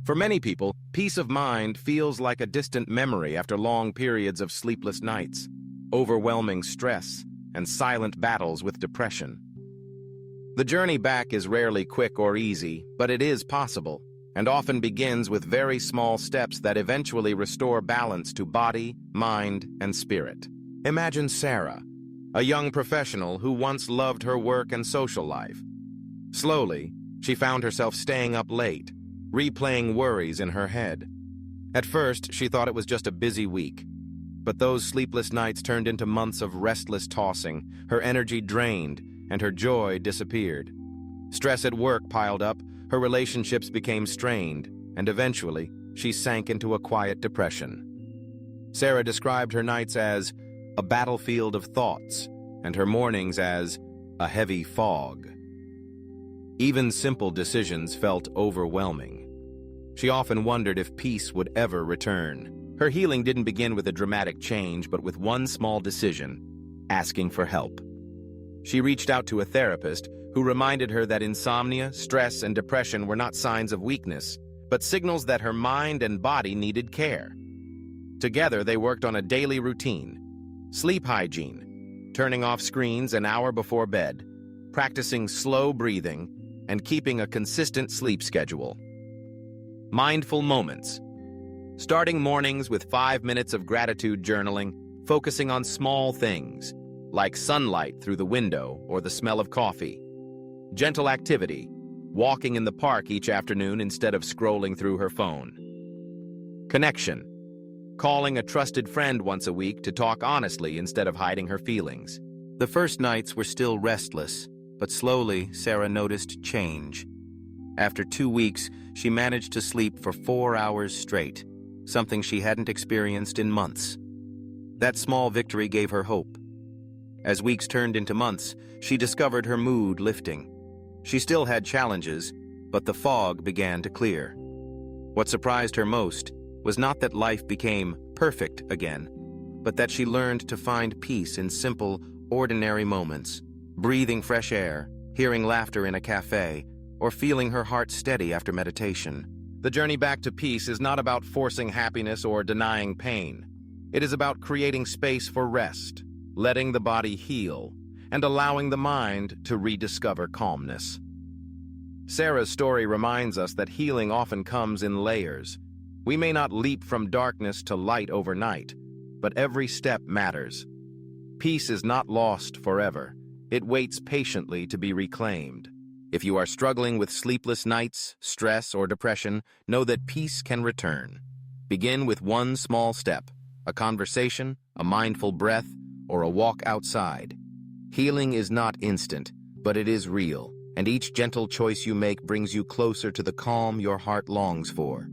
For many people, peace of mind feels like a distant memory after long periods of sleepless nights, overwhelming stress, and silent battles with depression. The journey back is rarely quick or easy, but it is possible, and often begins with very small steps that eventually restore balance to body, mind, and spirit. Imagine Sarah, a young professional who once loved her work and social life. Slowly, she found herself staying up late, replaying worries in her head. At first, she thought it was just a busy week, but those sleepless nights turned into months of restless tossing, her energy drained, and her joy disappeared. Stress at work piled up, her relationships became strained, and eventually, she sank into a quiet depression. Sarah described her nights as a battlefield of thoughts, and her mornings as a heavy fog. Even simple decisions felt overwhelming. She often wondered if peace would ever return. Her healing didn't begin with a dramatic change, but with one small decision: asking for help. She reached out to a therapist who reminded her that insomnia, stress, and depression were not signs of weakness, but signals that her mind and body needed care. Together, they worked on a daily routine: sleep hygiene, turning off screens an hour before bed, practicing slow breathing, and keeping a consistent sleep schedule. Mindful moments. Starting mornings with 5 minutes of gratitude journaling, focusing on small things, like sunlight through the window or the smell of coffee. Gentle activity, walking in the park each afternoon instead of scrolling through her phone. Connection, calling a trusted friend once a week to talk honestly instead of hiding her feelings. The first nights were still restless, but slowly Sarah noticed change. After 2 weeks, she managed to sleep for 4 hours straight, something she hadn't experienced in months. That small victory gave her hope. As weeks turned into months, she discovered her mood lifting. She still had challenges, but the fog began to clear. What surprised her most was not that life became perfect again, but that she learned to find peace in simple, ordinary moments: breathing fresh air, hearing laughter in a cafe, or feeling her heart steady after meditation. The journey back to peace is not about forcing happiness or denying pain. It is about creating space for rest, letting the body heal, and allowing the mind to rediscover calmness. Sarah's story reminds us that healing often comes in layers. We may not leap from darkness to light overnight, but every step matters. Peace is not lost forever. It waits patiently to be reclaimed. If you are struggling with sleepless nights, stress, or depression, know that peace can return. Begin with one small step: a conversation, a mindful breath, or a walk outside. Healing is not instant, but it is real, and each gentle choice you make brings you closer to the calm your heart longs for.